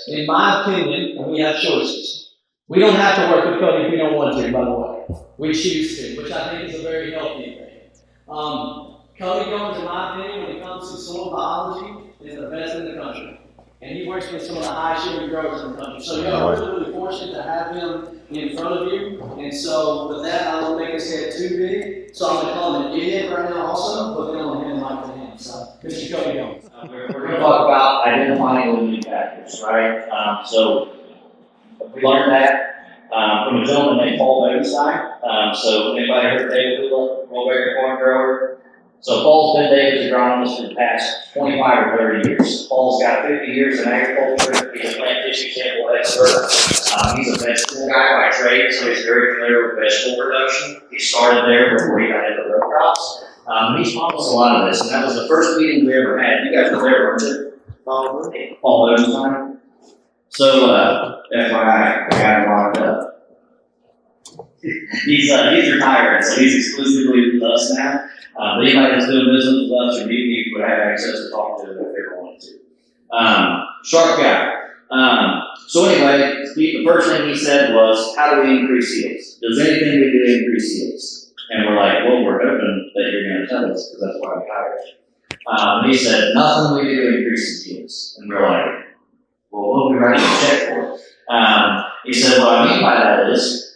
in my opinion, and we have choices. We don't have to work with Cody if we don't want to, by the way. We choose to, which I think is a very healthy thing. Cody Goins, in my opinion, when it comes to soil biology, is the best in the country. And he works with some of the highest yielding growers in the country. So you are really fortunate to have him in front of you. And so with that, I won't make his head too big. So I'm going to call him an idiot right now also, but then I'm going to hand the mic to him. So, Mr. Cody Goins. We're going to talk about identifying limiting factors, right? So we learned that from a gentleman named Paul Bodenstein. So anybody heard of David Wilbecker corn grower? So Paul's been David's agronomist for the past 25 or 30 years. Paul's got 50 years in agriculture. He's a plant tissue sample expert. He's a vegetable guy by trade, so he's very familiar with vegetable production. He started there before he got into row crops. He's taught us a lot of this, and that was the first meeting we ever had. You guys were there, weren't you? Paul Bodenstein. So, FYI, I got him locked up. He's retired, so he's exclusively with us now. But anybody that's doing business with us or me would have access to talk to him if they ever wanted to. Sharp guy. So anyway, the first thing he said was, how do we increase yields? Does anything we do increase yields? And we're like, well, we're hoping that you're going to tell us, because that's why we hired you. He said, nothing we do increases yields. And we're like, well, what are we writing a check for? He said, what I mean by that is,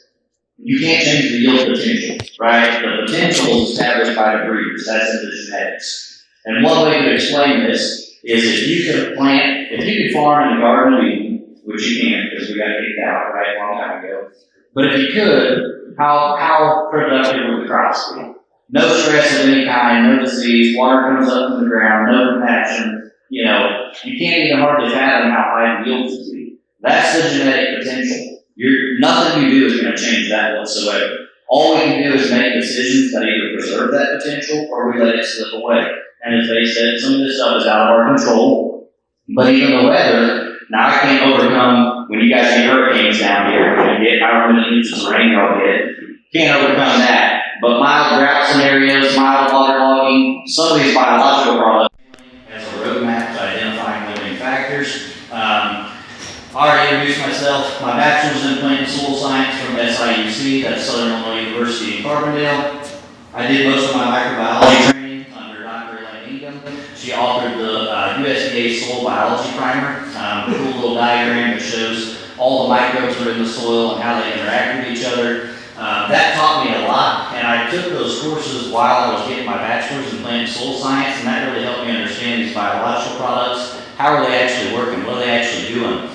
you can't change the yield potential, right? The potential is established by the breeders. That's in the genetics. And one way to explain this is if you could farm in the Garden of Eden, which you can't because we got kicked out, right, a long time ago. But if you could, how productive would the crops be? No stress of any kind, no disease, water comes up from the ground, no compaction. You can't even hardly fathom how high the yields would be. That's the genetic potential. Nothing you do is going to change that whatsoever. All we can do is make decisions that either preserve that potential or we let it slip away. And as they said, some of this stuff is out of our control. But even the weather, now I can't overcome, when you guys get hurricanes down here, when you get however many inches of rain y'all get, can't overcome that. But mild drought scenarios, mild waterlogging, some of these biological products as a roadmap to identifying limiting factors. I already introduced myself. My bachelor's in plant and soil science from SIUC, that's Southern Illinois University in Carbondale. I did most of my microbiology training under Dr. Elaine Ingham. She authored the USDA Soil Biology Primer, a cool little diagram that shows all the microbes that are in the soil and how they interact with each other. That taught me a lot, and I took those courses while I was getting my bachelor's in plant and soil science, and that really helped me understand these biological products. How are they actually working? What are they actually doing?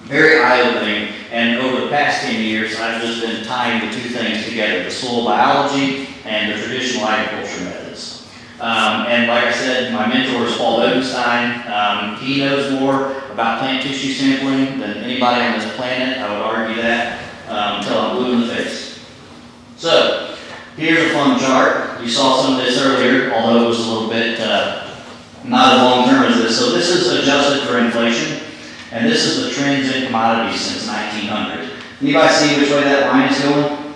Very eye-opening, and over the past 10 years, I've just been tying the two things together, the soil biology and the traditional agriculture methods. And like I said, my mentor is Paul Bodenstein. He knows more about plant tissue sampling than anybody on this planet. I would argue that until I'm blue in the face. So, here's a fun chart. You saw some of this earlier, although it was a little bit not as long-term as this. So this is adjusted for inflation. And this is the trends in commodities since 1900. Anybody see which way that line is going?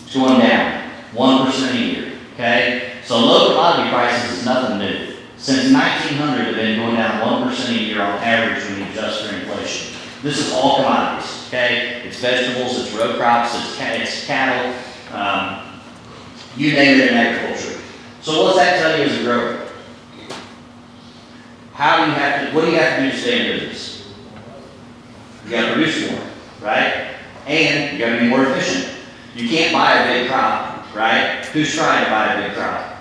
It's going down, 1% a year, okay? So low commodity prices is nothing new. Since 1900, they've been going down 1% a year on average when you adjust for inflation. This is all commodities, okay? It's vegetables, it's row crops, it's cattle, you name it in agriculture. So what's that tell you as a grower? What do you have to do to stay in business? You got to produce more, right? And you got to be more efficient. You can't buy a big crop, right? Who's trying to buy a big crop?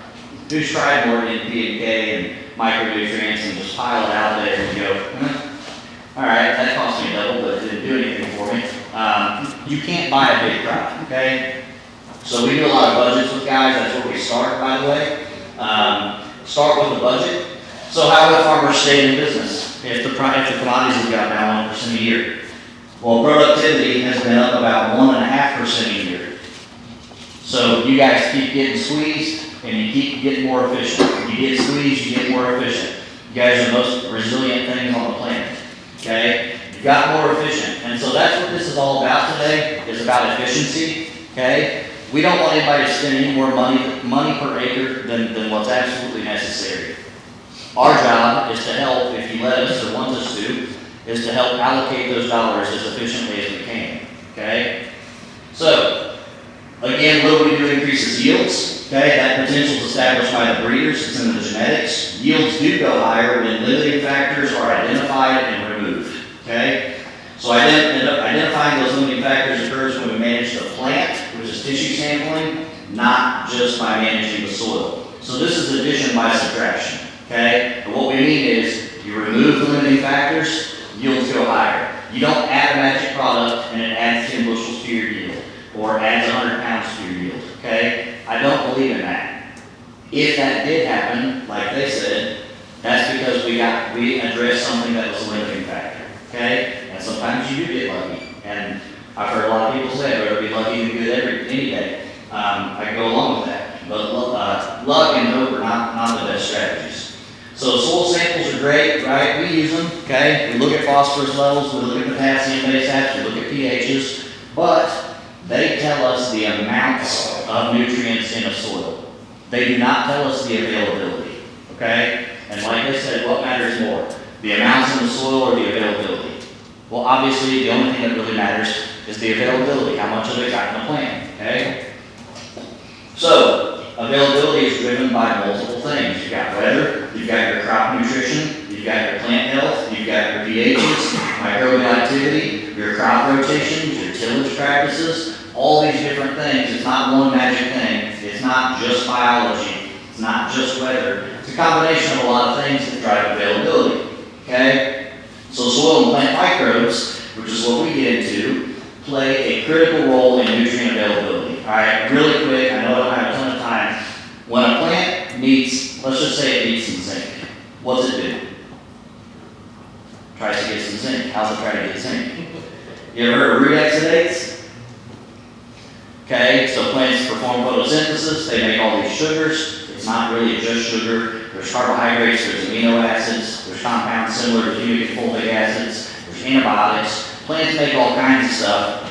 Who's tried more in P&K and micronutrients and just pile it out there and go, all right, that cost me double, but it didn't do anything for me. You can't buy a big crop, okay? So we do a lot of budgets with guys. That's where we start, by the way. Start with a budget. So how will farmers stay in business if the commodities have gone down 1% a year? Well, productivity has been up about 1.5% a year. So you guys keep getting squeezed and you keep getting more efficient. You get squeezed, you get more efficient. You guys are the most resilient things on the planet. Okay? You got more efficient. And so that's what this is all about today, is about efficiency. Okay? We don't want anybody to spend any more money per acre than what's absolutely necessary. Our job is to help, if you let us or want us to, is to help allocate those dollars as efficiently as we can, okay? So, again, what do we do increases yields, okay? That potential is established by the breeders, it's in the genetics. Yields do go higher when limiting factors are identified and removed, okay? So identifying those limiting factors occurs when we manage the plant, which is tissue sampling, not just by managing the soil. So this is addition by subtraction, okay? And what we mean is, you remove the limiting factors, yields go higher. You don't add a magic product and it adds 10 bushels to your yield, or adds 100 pounds to your yield, okay? I don't believe in that. If that did happen, like they said, that's because we addressed something that was a limiting factor, okay? And sometimes you do get lucky, and I've heard a lot of people say I'd rather be lucky than good any day. I go along with that, but luck and hope are not the best strategies. So soil samples are great, right? We use them, okay? We look at phosphorus levels, we look at potassium base sats, we look at pHs, but they tell us the amounts of nutrients in a soil. They do not tell us the availability, okay? And like I said, what matters more? The amounts in the soil or the availability? Well, obviously, the only thing that really matters is the availability, how much of it got in the plant, okay? So, availability is driven by multiple things. You've got weather, you've got your crop nutrition, you've got your plant health, you've got your pHs, microbial activity, your crop rotations, your tillage practices, all these different things. It's not one magic thing. It's not just biology. It's not just weather. It's a combination of a lot of things that drive availability, okay? So soil and plant microbes, which is what we get into, play a critical role in nutrient availability. All right, really quick, I know I don't have a ton of time. When a plant needs, let's just say it needs some zinc, what's it do? Tries to get some zinc. How's it try to get zinc? You ever heard of root exudates? Okay, so plants perform photosynthesis, they make all these sugars. It's not really just sugar. There's carbohydrates, there's amino acids, there's compounds similar to humic and fulvic acids, there's antibiotics. Plants make all kinds of stuff.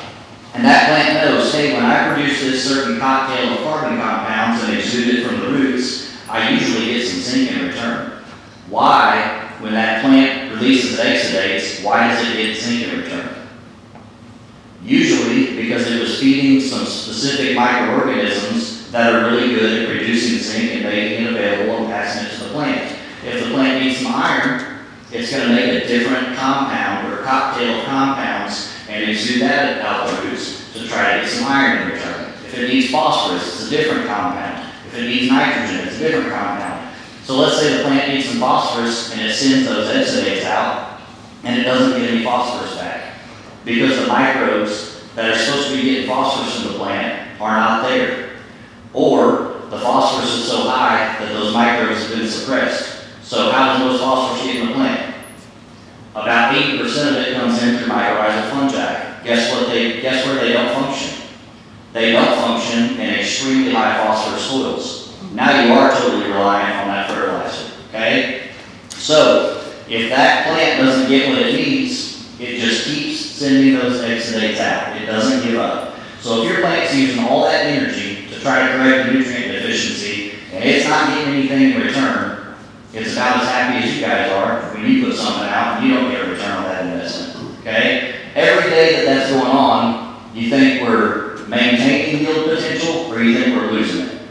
And that plant knows, hey, when I produce this certain cocktail of carbon compounds and exude it from the roots, I usually get some zinc in return. Why, when that plant releases exudates, why does it get zinc in return? Usually because it was feeding some specific microorganisms that are really good at producing zinc and making it available and passing it to the plant. If the plant needs some iron, it's going to make a different compound or cocktail of compounds and exude that out the roots to try to get some iron in return. If it needs phosphorus, it's a different compound. If it needs nitrogen, it's a different compound. So let's say the plant needs some phosphorus and it sends those exudates out and it doesn't get any phosphorus back because the microbes that are supposed to be getting phosphorus in the plant are not there. Or the phosphorus is so high that those microbes have been suppressed. So how does most phosphorus get in the plant? About 80% of it comes in through mycorrhizal fungi. Guess where they don't function? They don't function in extremely high phosphorus soils. Now you are totally reliant on that fertilizer, okay? So, if that plant doesn't get what it needs, it just keeps sending those exudates out. It doesn't give up. So if your plant's using all that energy to try to correct the nutrient deficiency, and it's not getting anything in return, it's about as happy as you guys are when you put something out and you don't get a return on that investment, okay? Every day that that's going on, you think we're maintaining yield potential or you think we're losing it?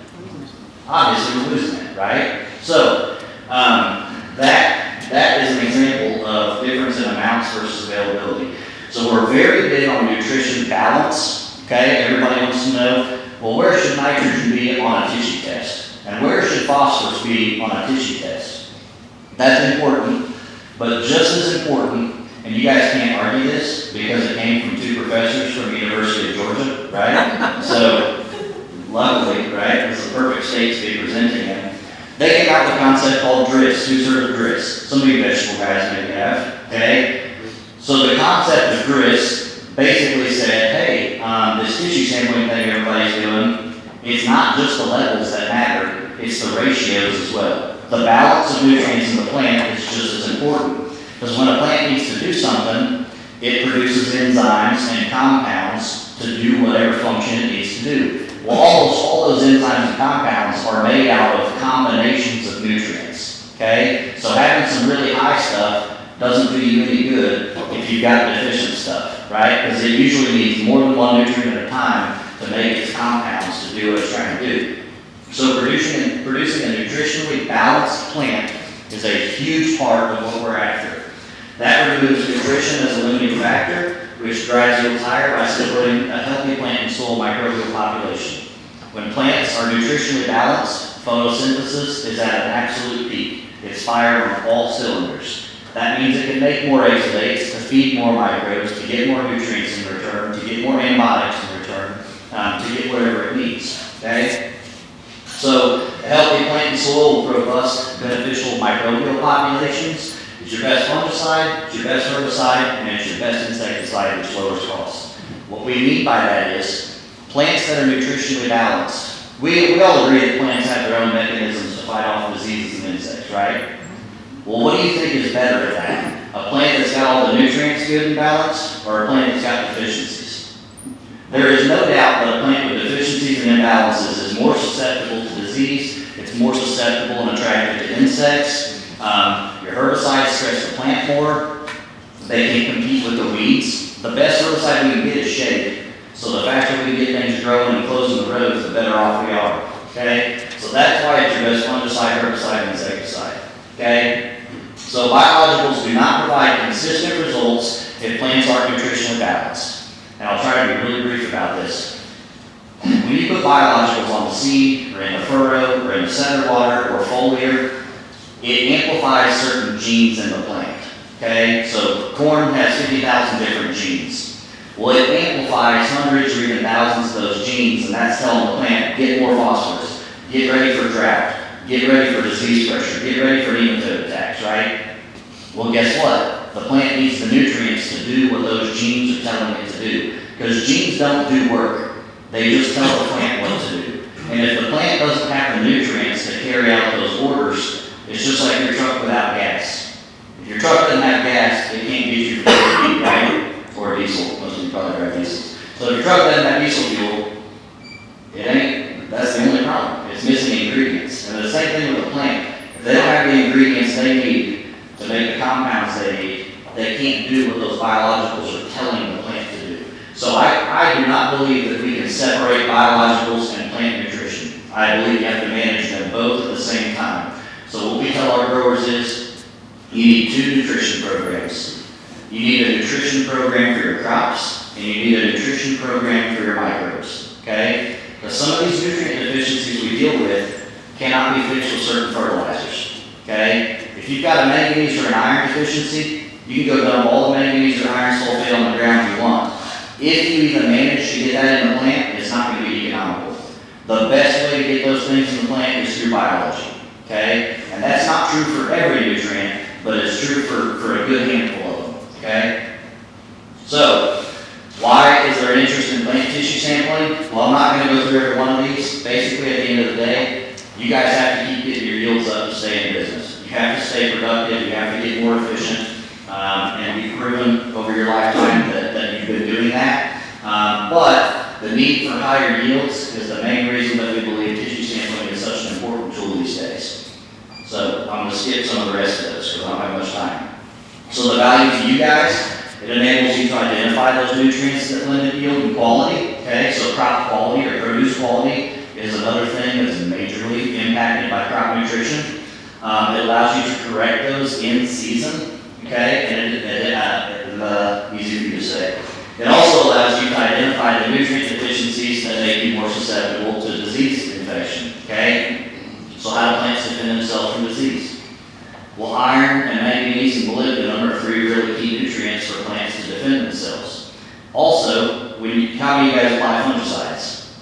Obviously we're losing it, right? So, that is an example of difference in amounts versus availability. So we're very big on nutrition balance, okay? Everybody wants to know, well, where should nitrogen be on a tissue test? And where should phosphorus be on a tissue test? That's important, but just as important, and you guys can't argue this because it came from two professors from the University of Georgia, right? So, luckily, right, it's the perfect state to be presenting in. They came out with a concept called DRIS. Who's heard of DRIS? Some of you vegetable guys maybe have, okay? So the concept of DRIS basically said, hey, this tissue sampling thing everybody's doing, it's not just the levels that matter, it's the ratios as well. The balance of nutrients in the plant is just as important. Because when a plant needs to do something, it produces enzymes and compounds to do whatever function it needs to do. Well, almost all those enzymes and compounds are made out of combinations of nutrients. okay? So having some really high stuff doesn't do you any good if you've got deficient stuff, right? Because it usually needs more than one nutrient at a time to make its compounds to do what it's trying to do. So producing a nutritionally balanced plant is a huge part of what we're after. That removes nutrition as a limiting factor, which drives yields higher by supporting a healthy plant and soil microbial population. When plants are nutritionally balanced, photosynthesis is at an absolute peak. It's firing on all cylinders. That means it can make more oxalates to feed more microbes, to get more nutrients in return, to get more antibiotics in return, to get whatever it needs, okay? So a healthy plant and soil with robust, beneficial microbial populations is your best fungicide, it's your best herbicide, and it's your best insecticide, which lowers costs. What we mean by that is plants that are nutritionally balanced. We all agree that plants have their own mechanisms to fight off diseases and insects, right? Well, what do you think is better at that? A plant that's got all the nutrients good and balanced, or a plant that's got deficiencies? There is no doubt that a plant with deficiencies and imbalances is more susceptible to disease, it's more susceptible and attractive to insects. Your herbicides stress the plant more, they can compete with the weeds. The best herbicide we can get is shade. So the faster we get things growing and closing the roads, the better off we are, okay? So that's why it's your best fungicide, herbicide, and insecticide, okay? So biologicals do not provide consistent results if plants aren't nutritionally balanced. And I'll try to be really brief about this. When you put biologicals on the seed, or in the furrow, or in the center water, or foliar, it amplifies certain genes in the plant, okay? So corn has 50,000 different genes. Well, it amplifies hundreds or even thousands of those genes, and that's telling the plant, get more phosphorus, get ready for drought, get ready for disease pressure, get ready for nematode attacks, right? Well, guess what? The plant needs the nutrients to do what those genes are telling it to do. Because genes don't do work. They just tell the plant what to do. And if the plant doesn't have the nutrients to carry out those orders, it's just like your truck without gas. If your truck doesn't have gas, it can't get you from A to B, right? Or diesel. Most of you probably drive diesel. So if your truck doesn't have diesel fuel, that's the only problem. It's missing ingredients. And the same thing with a plant. If they don't have the ingredients they need to make the compounds they need, they can't do what those biologicals are telling the plant to do. So I do not believe that we can separate biologicals and plant nutrition. I believe you have to manage them both at the same time. So what we tell our growers is, you need two nutrition programs. You need a nutrition program for your crops, and you need a nutrition program for your microbes, okay? Because some of these nutrient deficiencies we deal with cannot be fixed with certain fertilizers, okay? If you've got a manganese or an iron deficiency, you can go dump all the manganese or iron sulfate on the ground you want. If you even manage to get that in the plant, it's not going to be economical. The best way to get those things in the plant is through biology, okay? And that's not true for every nutrient, but it's true for a good handful of them, okay? So, why is there an interest in plant tissue sampling? Well, I'm not going to go through every one of these. Basically, at the end of the day, you guys have to keep getting your yields up to stay in business. You have to stay productive, you have to get more efficient, and we've proven over your lifetime that you've been doing that. But the need for higher yields is the main reason that we believe tissue sampling is such an important tool these days. So I'm going to skip some of the rest of this because I don't have much time. So the value to you guys, it enables you to identify those nutrients that limit yield and quality, okay? So crop quality or produce quality is another thing that's majorly impacted by crop nutrition. It allows you to correct those in season, okay? And easy for you to say. It also allows you to identify the nutrient deficiencies that make you more susceptible to disease infection, okay? So how do plants defend themselves from disease? Well, iron and manganese and molybdenum are three really key nutrients for plants to defend themselves. Also, how many of you guys apply fungicides?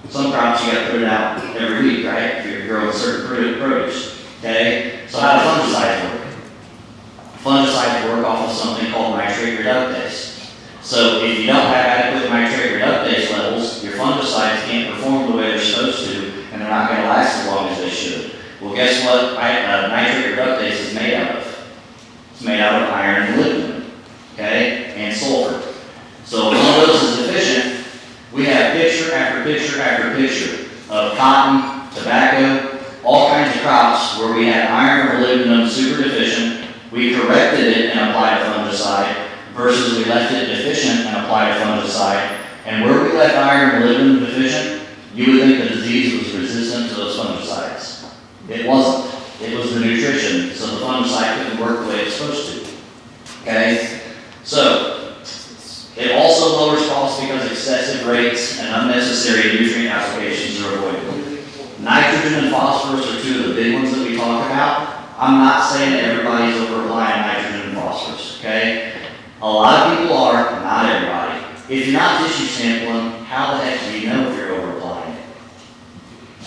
Some crops you got to put it out every week, right? If you're growing certain produce, okay? So how do fungicides work? Fungicides work off of something called nitrate reductase. So if you don't have adequate nitrate reductase levels, your fungicides can't perform the way they're supposed to, and they're not going to last as long as they should. Well, guess what nitrate reductase is made out of? It's made out of iron and molybdenum, okay, and sulfur. So if one of those is deficient, we have picture after picture after picture of cotton, tobacco, all kinds of crops where we have iron or molybdenum versus we left it deficient and applied a fungicide. And where we left iron and molybdenum deficient, you would think the disease was resistant to those fungicides. It wasn't. It was the nutrition, so the fungicide couldn't work the way it's supposed to. Okay? So, it also lowers costs because excessive rates and unnecessary nutrient applications are avoided. Nitrogen and phosphorus are two of the big ones that we talk about. I'm not saying that everybody's over-applying nitrogen and phosphorus, okay? A lot of people are, not everybody. If you're not tissue sampling, how the heck do you know if you're over-applying it?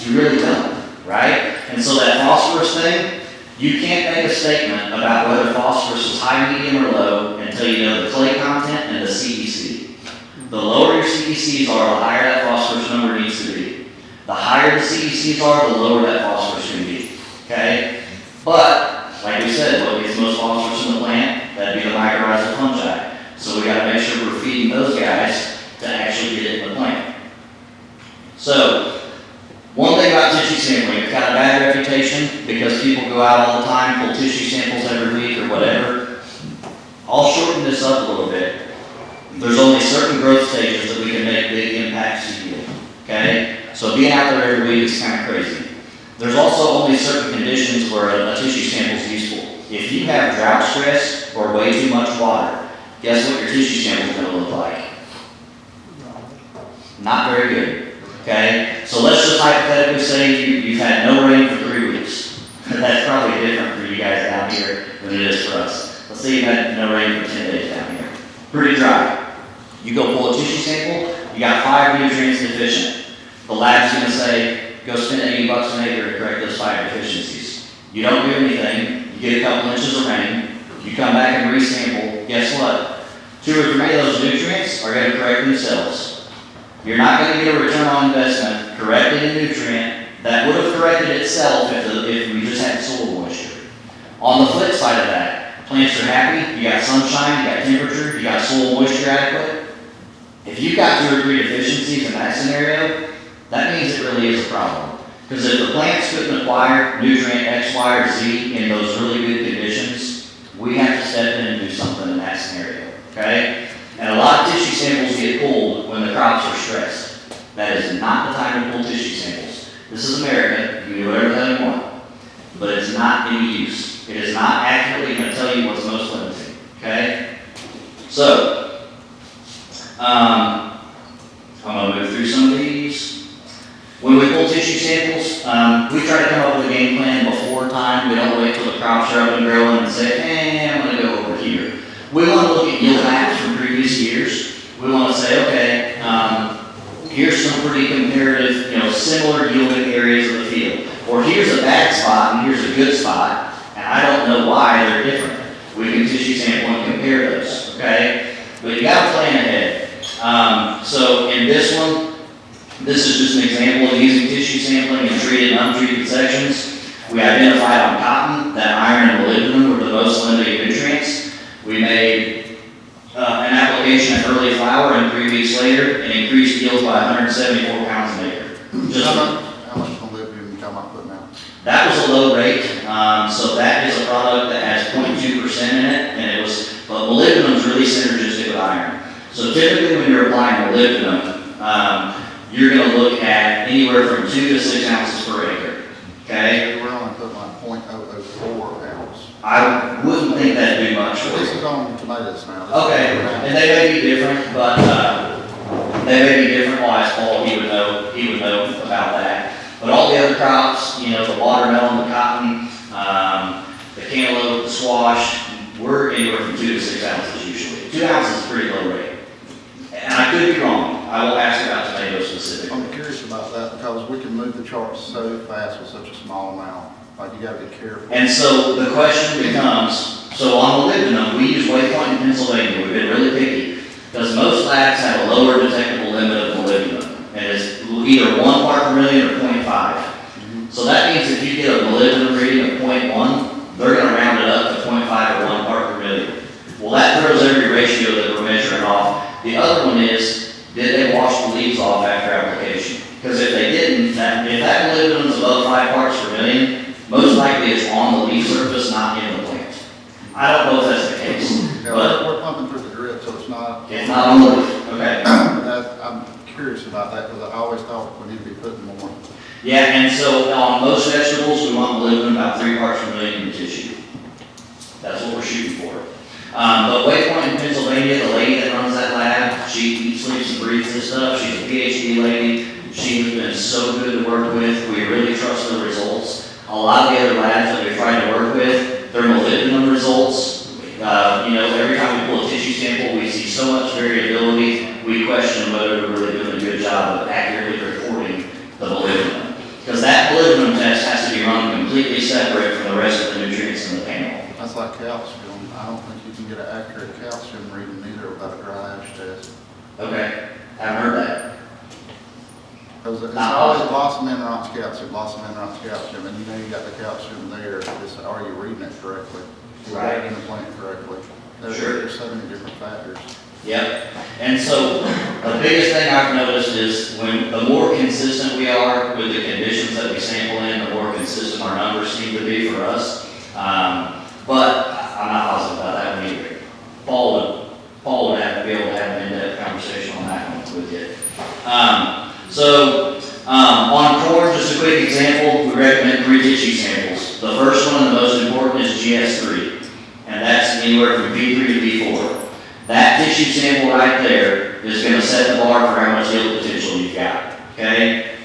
You really don't, right? And so that phosphorus thing, you can't make a statement about whether phosphorus is high, medium, or low until you know the clay content and the CEC. The lower your CECs are, the higher that phosphorus number needs to be. The higher the CECs are, the lower that phosphorus can be, okay? But, like we said, what gets most phosphorus in the plant? That'd be the mycorrhizal fungi. So we gotta make sure we're feeding those guys to actually get it in the plant. So, one thing about tissue sampling, it's got a bad reputation because people go out all the time, pull tissue samples every week or whatever. I'll shorten this up a little bit. There's only certain growth stages that we can make big impacts to yield, okay? So being out there every week is kind of crazy. There's also only certain conditions where a tissue sample is useful. If you have drought stress or way too much water, guess what your tissue sample is going to look like? Not very good. Okay, so let's just hypothetically say you've had no rain for 3 weeks. That's probably different for you guys down here than it is for us. Let's say you've had no rain for 10 days down here. Pretty dry. You go pull a tissue sample, you got 5 nutrients deficient. The lab's gonna say, go spend $80 an acre to correct those 5 deficiencies. You don't do anything, you get a couple inches of rain, you come back and resample, guess what? 2 or 3 of those nutrients are gonna correct themselves. You're not going to get a return on investment correcting a nutrient that would have corrected itself if we just had soil moisture. On the flip side of that, plants are happy, you got sunshine, you got temperature, you got soil moisture adequate. If you've got 2 or 3 deficiencies in that scenario, that means it really is a problem. Because if the plants couldn't acquire nutrient X, Y, or Z in those really good conditions, we have to step in and do something in that scenario, okay? And a lot of tissue samples get pulled when the crops are stressed. That is not the time to pull tissue samples. This is America, you can do whatever the hell you want. But it's not any use. It is not accurately going to tell you what's most limiting, okay? So, I'm going to move through some of these. When we pull tissue samples, we try to come up with a game plan before time. We don't wait till the crops are up and growing and say, hey, I'm going to go over here. We want to look at yield maps from previous years. We want to say, okay, here's some pretty comparative, similar yielding areas of the field. Or here's a bad spot and here's a good spot, and I don't know why they're different. We can tissue sample and compare those, okay? But you got to plan ahead. So in this one, this is just an example of using tissue sampling in treated and untreated sections. We identified on cotton that iron and molybdenum were the most limiting nutrients. We made an application at early flower and 3 weeks later and increased yields by 174 pounds an acre. How much molybdenum you talking about putting out? That was a low rate, so that is a product that has 0.2% in it, and but molybdenum is really synergistic with iron. So typically when you're applying molybdenum, you're going to look at anywhere from 2 to 6 ounces per acre, okay? We're only putting like 0.004 ounce. I wouldn't think that'd do much for This you. is on tomatoes now. Okay, and they may be different, but they may be different. Wise Paul, he would know about that. But all the other crops, the watermelon, the cotton, the cantaloupe, the squash, we're anywhere from 2 to 6 ounces usually. 2 ounces is a pretty low rate. And I could be wrong. I will ask about tomatoes specifically. I'm curious about that because we can move the charts so fast with such a small amount. Like you gotta be careful. And so the question becomes, so on molybdenum, we use Waypoint in Pennsylvania. We've been really picky because most labs have a lower detectable limit of molybdenum. And it's either 1 part per million or 0.5. So that means if you get a molybdenum reading of 0.1, they're going to round it up to 0.5 or 1 part per million. Well, that throws every ratio that we're measuring off. The other one is, did they wash the leaves off after application? Because if they didn't, if that molybdenum is above 5 parts per million, most likely it's on the leaf surface, not in the plant. I don't know if that's the case, Yeah, but we're pumping through the drip it's not. It's not on the leaf, okay. I'm curious about that, because I always thought we need to be putting more. Yeah, and so on most vegetables, we want molybdenum about 3 parts per million in tissue. That's what we're shooting for. But Waypoint in Pennsylvania, the lady that runs that lab, she eats, sleeps, and breathes this stuff. She's a PhD lady. She has been so good to work with. We really trust the results. A lot of the other labs that we're trying to work with, their molybdenum results, every time we pull a tissue sample, we see so much variability. We question whether we're really doing a good job of accurately recording the molybdenum. Because that molybdenum test has to be run completely separate from the rest of the nutrients in the panel. That's like calcium. I don't think you can get an accurate calcium reading either without a dry ash test. Okay, haven't heard that. Because it's always loss of minerals calcium, and you got the calcium there. It's, are you reading it correctly? Right. In the plant correctly. Sure. There's so many different factors. Yep. And so the biggest thing I've noticed is when the more consistent we are with the conditions that we sample in, the more consistent our numbers seem to be for us. But I'm not positive about that one either. Paul would have to be able to have an in-depth conversation on that one with you. On corn, just a quick example, we recommend 3 tissue samples. The first one and the most important is GS3, and that's anywhere from V3 to V4. That tissue sample right there is going to set the bar for how much yield potential you've got, okay?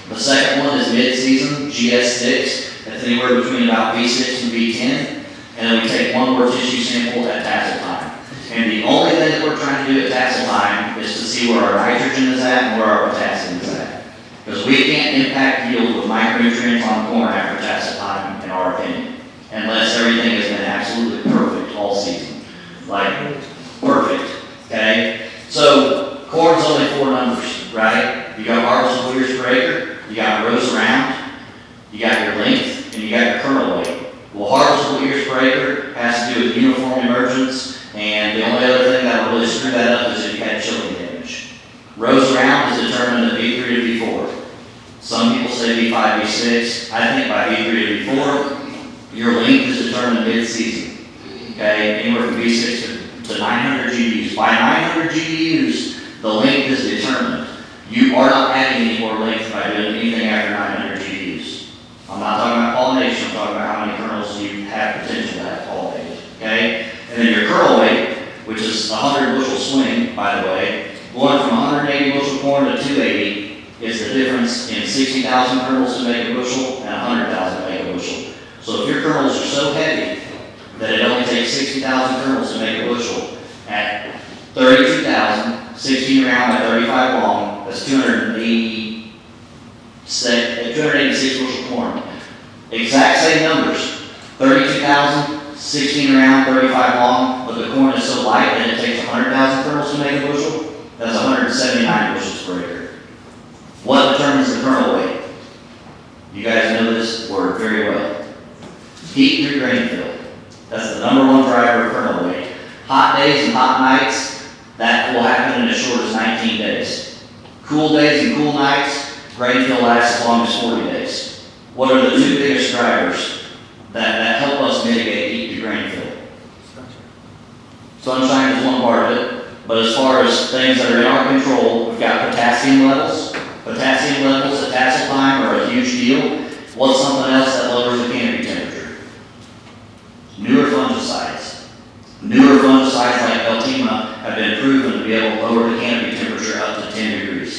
The second one is mid-season, GS6, that's anywhere between about V6 and V10, and then we take one more tissue sample at tassel time. And the only thing that we're trying to do at tassel time is to see where our nitrogen is at and where our potassium is at. Because we can't impact yield with micronutrients on corn after tassel time, in our opinion, unless everything has been absolutely perfect all season. Like, perfect, okay? So, corn's only 4 numbers, right? You got harvestable years per acre, you got rows around, you got your length, and you got your kernel weight. Well, harvestable years per acre has to do with uniform emergence, and the only other thing that will really screw that up is if you had chilling damage. Rows around is determined at V3 to V4. Some people say V5, V6. I think by V3 to V4, your length is determined mid-season. Okay, anywhere from V6 to 900 GUs. By 900 GUs, the length is determined. You are not adding any more length by doing anything after 900 GUs. I'm not talking about pollination, I'm talking about how many kernels you have potential to have pollinated. Okay? And then your kernel weight, which is a 100 bushel swing, by the way, going from 180 bushel corn to 280 is the difference in 60,000 kernels to make a bushel and 100,000 to make a bushel. So if your kernels are so heavy that it only takes 60,000 kernels to make a bushel at 32,000, 16 around by 35 long, that's 286 bushel corn. Exact same numbers, 32,000, 16 around, 35 long, but the corn is so light that it takes 100,000 kernels to make a bushel. That's 179 bushels per acre. What determines the kernel weight? You guys know this word very well. Heat through grain fill. That's the #1 driver of kernel weight. Hot days and hot nights, that will happen in as short as 19 days. Cool days and cool nights, grain fill lasts as long as 40 days. What are the 2 biggest drivers that help us mitigate heat through grain fill? Sunshine is one part of it, but as far as things that are in our control, we've got potassium levels. Potassium levels at tassel time are a huge deal. What's something else that lowers the canopy temperature? Newer fungicides. Newer fungicides like Beltima have been proven to be able to lower the canopy temperature up to 10 degrees.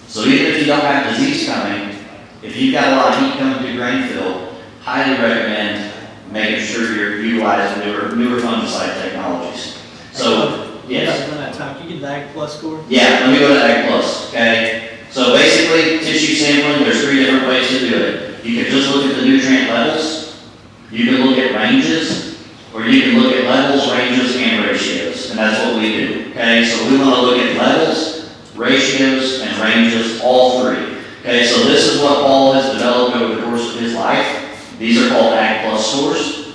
So even if you don't have disease coming, if you've got a lot of heat coming through grain fill, highly recommend making sure you're utilizing newer fungicide technologies. So, yes? Can you get the Ag Plus score? Yeah, let me go to Ag Plus, okay? So basically, tissue sampling, there's 3 different ways to do it. You can just look at the nutrient levels, you can look at ranges, or you can look at levels, ranges, and ratios, and that's what we do, okay? So we want to look at levels, ratios, and ranges, all 3. Okay, so this is what Paul has developed over the course of his life. These are called Ag Plus scores,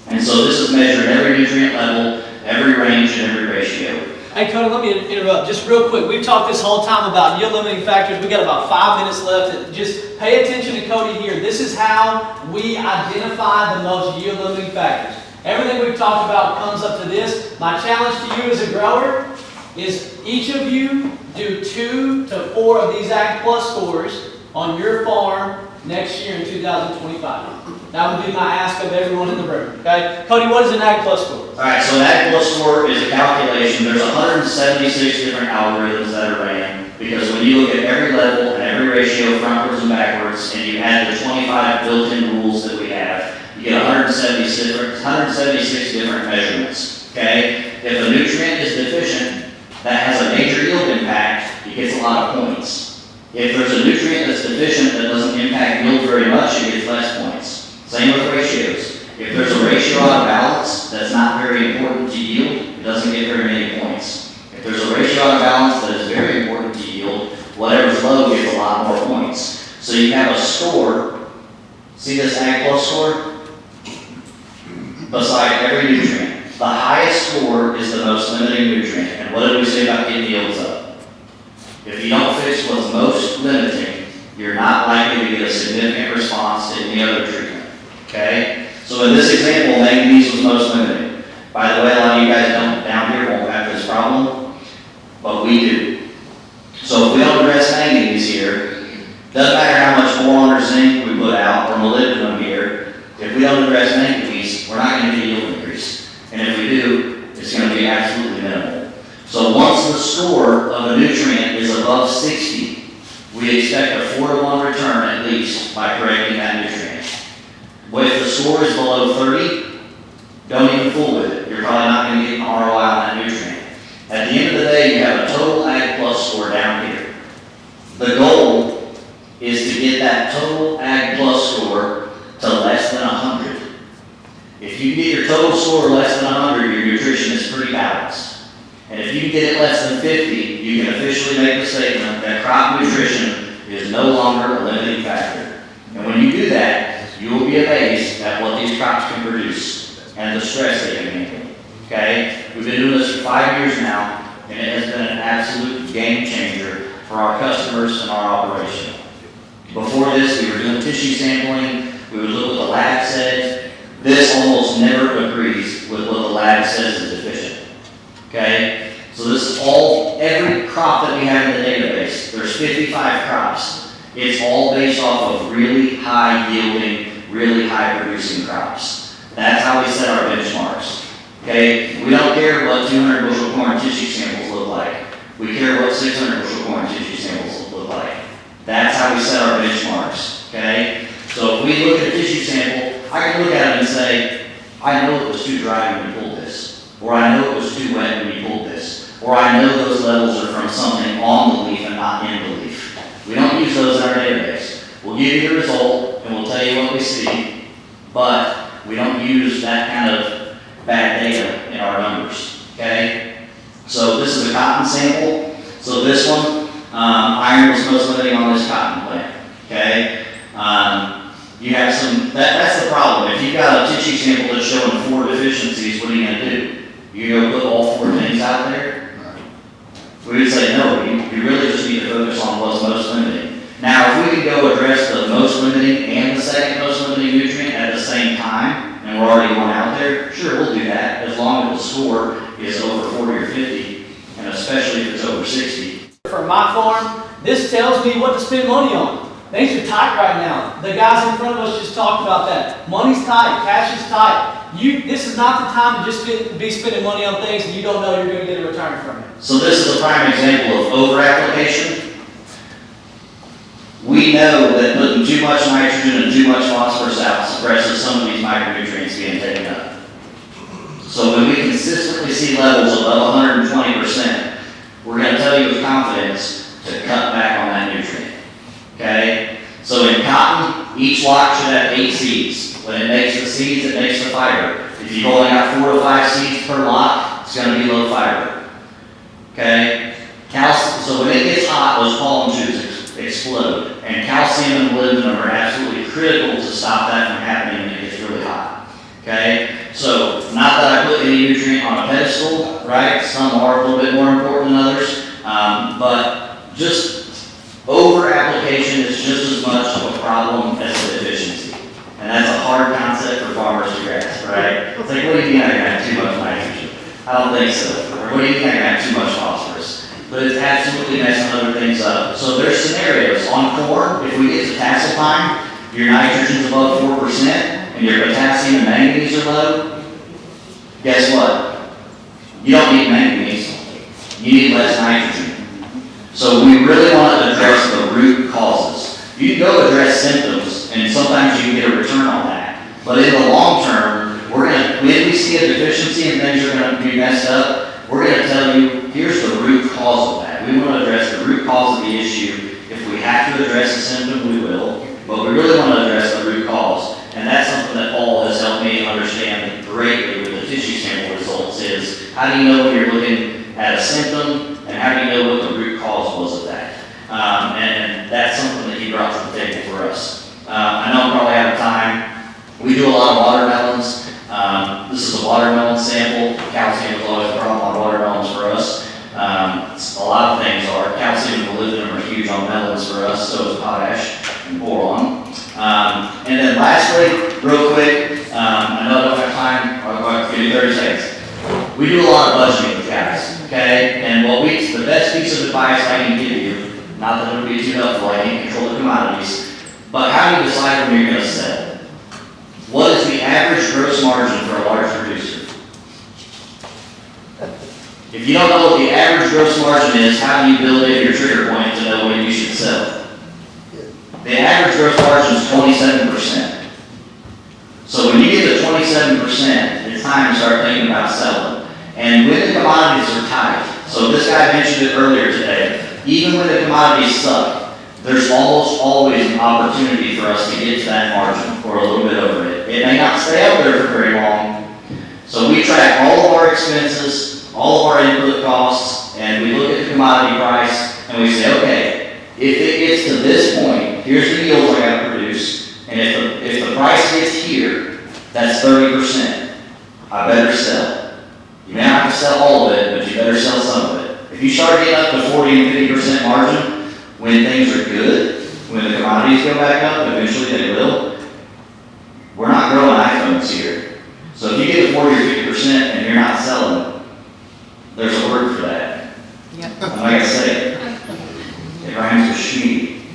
and so this is measuring every nutrient level, every range, and every ratio. Hey Cody, let me interrupt just real quick. We've talked this whole time about yield limiting factors. We got about 5 minutes left. Just pay attention to Cody here. This is how we identify the most yield limiting factors. Everything we've talked about comes up to this. My challenge to you as a grower, is each of you do 2 to 4 of these Ag Plus scores on your farm next year in 2025. That would be my ask of everyone in the room, okay? Cody, what is an Ag Plus score? All right, so an Ag Plus score is a calculation. There's 176 different algorithms that are ran, because when you look at every level and every ratio, frontwards and backwards, and you add the 25 built-in rules that we have, you get 176 different measurements, okay? If a nutrient is deficient, that has a major yield impact, it gets a lot of points. If there's a nutrient that's deficient that doesn't impact yield very much, it gets less points. Same with ratios. If there's a ratio out of balance that's not very important to yield, it doesn't get very many points. If there's a ratio out of balance that is very important to yield, whatever's low gets a lot more points. So you have a score, see this Ag Plus score? Beside every nutrient. The highest score is the most limiting nutrient. And what did we say about getting yields up? If you don't fix what's most limiting, you're not likely to get a significant response to any other treatment, okay? So in this example, manganese was most limiting. By the way, a lot of you guys down here won't have this problem, but we do. So if we don't address manganese here, doesn't matter how much boron or zinc we put out or molybdenum here, if we don't address manganese, we're not going to get a yield increase. And if we do, it's going to be absolutely minimal. So once the score of a nutrient is above 60, we expect a 4-to-1 return at least by correcting that nutrient. But if the score is below 30, don't even fool with it. You're probably not going to get an ROI on that nutrient. At the end of the day, you have a total Ag Plus score down here. The goal is to get that total Ag Plus score to less than 100. If you get your total score less than 100, your nutrition is pretty balanced. And if you can get it less than 50, you can officially make the statement that crop nutrition is no longer a limiting factor. And when you do that, you will be amazed at what these crops can produce and the stress they can handle. Okay? We've been doing this for 5 years now, and it has been an absolute game changer for our customers and our operation. Before this, we were doing tissue sampling. We would look what the lab said. This almost never agrees with what the lab says is deficient. Okay? So this is every crop that we have in the database. There's 55 crops. It's all based off of really high yielding, really high producing crops. That's how we set our benchmarks. Okay? We don't care what 200 bushel corn tissue samples look like. We care what 600 bushel corn tissue samples look like. That's how we set our benchmarks. Okay? So if we look at a tissue sample, I can look at it and say, I know it was too dry when we pulled this. Or I know it was too wet when we pulled this. Or I know those levels are from something on the leaf and not in the leaf. We don't use those in our database. We'll give you the result and we'll tell you what we see, but we don't use that kind of bad data in our numbers, okay? So this is a cotton sample. So this one, iron was most limiting on this cotton plant, okay? You have that's the problem. If you've got a tissue sample that's showing 4 deficiencies, what are you gonna do? You go put all 4 things out there? We would say no, you really just need to focus on what's most limiting. Now, if we can go address the most limiting and the second most limiting nutrient at the same time, and we're already going out there, sure, we'll do that, as long as the score is over 40 or 50, and especially if it's over 60. For my farm, this tells me what to spend money on. Things are tight right now. The guys in front of us just talked about that. Money's tight, cash is tight. This is not the time to just be spending money on things and you don't know you're going to get a return from it. So this is a prime example of over-application. We know that putting too much nitrogen and too much phosphorus out suppresses some of these micronutrients being taken up. So when we consistently see levels above 120%, we're going to tell you with confidence to cut back on that nutrient. Okay? So in cotton, each lot should have 8 seeds. When it makes the seeds, it makes the fiber. If you've only got 4 to 5 seeds per lot, it's going to be low fiber. Okay? So when it gets hot, those pollen tubes explode. And calcium and molybdenum are absolutely critical to stop that from happening when it gets really hot. Okay? So, not that I put any nutrient on a pedestal, right? Some are a little bit more important than others. But just over-application is just as much of a problem as the deficiency. And that's a hard concept for farmers to grasp, right? It's like, what do you mean I have too much nitrogen? I don't think so. Or what do you mean I have too much phosphorus? but it's absolutely messing other things up. So there's scenarios on corn, if we get to tassel time, your nitrogen's above 4% and your potassium and manganese are low, guess what? You don't need manganese, you need less nitrogen. So we really want to address the root causes. You can go address symptoms, and sometimes you can get a return on that. But in the long term, when we see a deficiency and things are going to be messed up, we're going to tell you, here's the root cause of that. We want to address the root cause of the issue. If we have to address the symptom, we will. But we really want to address the root cause. And that's something that Paul has helped me understand greatly with the tissue sample results is, how do you know when you're looking at a symptom, and how do you know what the root cause was of that? And that's something that he brought to the table for us. I know I'm probably out of time. We do a lot of watermelons. This is a watermelon sample. Calcium is always a problem on watermelons for us. A lot of things are. Calcium and molybdenum are huge on melons for us, so is potash and boron. And then lastly, real quick, I know I don't have time, I'll give you 30 seconds. We do a lot of budgeting with guys, okay? And the best piece of advice I can give you, not that it would be too helpful, I can't control the commodities, but how do you decide when you're going to sell? What is the average gross margin for a large producer? If you don't know what the average gross margin is, how do you build in your trigger point to know when you should sell? The average gross margin is 27%. So when you get to 27%, it's time to start thinking about selling. And when the commodities are tight, so this guy mentioned it earlier today, even when the commodities suck, there's almost always an opportunity for us to get to that margin or a little bit over it. It may not stay up there for very long. So we track all of our expenses, all of our input costs, and we look at the commodity price and we say, okay, if it gets to this point, here's the yields I got to produce, and if the price gets here, that's 30%. I better sell. You may not have to sell all of it, but you better sell some of it. If you start getting up to 40 and 50% margin, when things are good, when the commodities go back up, eventually they will, we're not growing iPhones here. So if you get to 40 or 50% and you're not selling, there's a word for that. Yep. I'm not going to say it. It rhymes with she.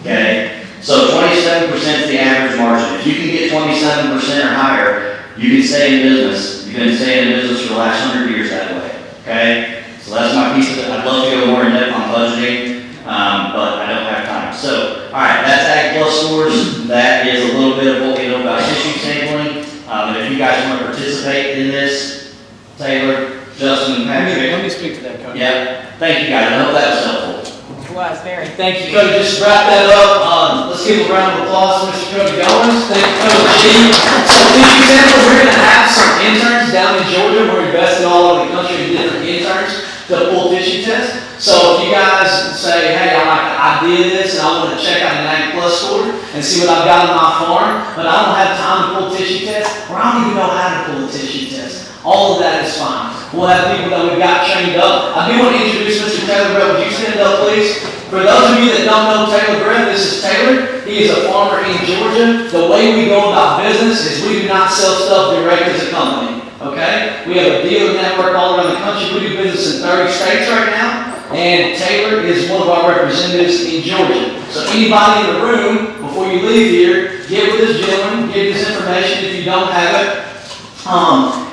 Okay? So 27% is the average margin. If you can get 27% or higher, you can stay in business. You've been staying in business for the last 100 years that way. Okay? So that's my piece of it. I'd love to go more in depth on budgeting. But I don't have time. So, all right, that's Ag Plus scores. That is a little bit of what we know about tissue sampling. And if you guys want to participate in this, Taylor, Justin, and Patrick. Let me speak to that, Cody. Yeah, thank you guys. I hope that was helpful. It was very. Thank you, Cody. Just to wrap that up. Let's give a round of applause to Mr. Cody Goins. Thank you, Cody G. So, tissue samples, we're going to have some interns down in Georgia. We're investing all over the country in different interns to pull tissue tests. So if you guys say, hey, I like the idea of this and I want to check out an Ag Plus score and see what I've got on my farm, but I don't have time to pull tissue tests, or I don't even know how to pull a tissue test, all of that is fine. We'll have people that we've got trained up. I do want to introduce Mr. Taylor Brett. Would you stand up, please? For those of you that don't know Taylor Brett, this is Taylor. He is a farmer in Georgia. The way we go about business is we do not sell stuff direct as a company. Okay? We have a dealer network all around the country. We do business in 30 states right now. And Taylor is one of our representatives in Georgia. So anybody in the room, before you leave here, get with this gentleman, get this information if you don't have it.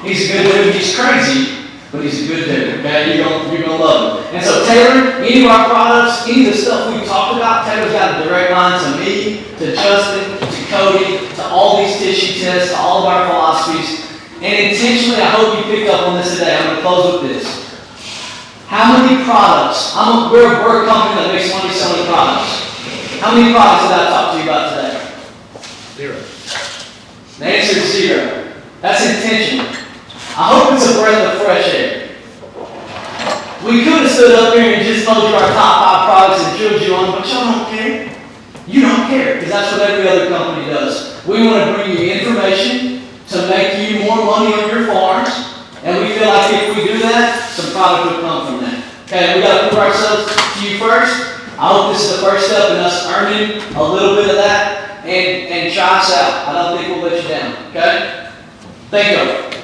He's a good dude. He's crazy, but he's a good dude. Okay? You're gonna love him. And so Taylor, any of our products, any of the stuff we've talked about, Taylor's got a direct line to me, to Justin, to Cody, to all these tissue tests, to all of our philosophies. And intentionally, I hope you picked up on this today. I'm going to close with this. How many products, we're a company that makes money selling products. How many products did I talk to you about today? 0. The answer is 0. That's intentional. I hope it's a breath of fresh air. We could have stood up here and just told you our top 5 products and drilled you on, but y'all don't care. You don't care, because that's what every other company does. We want to bring you information to make you more money on your farms, and we feel like if we do that, some product will come from that. Okay, we got to prove ourselves to you first. I hope this is the first step in us earning a little bit of that, and try us out. I don't think we'll let you down. Okay? Thank you.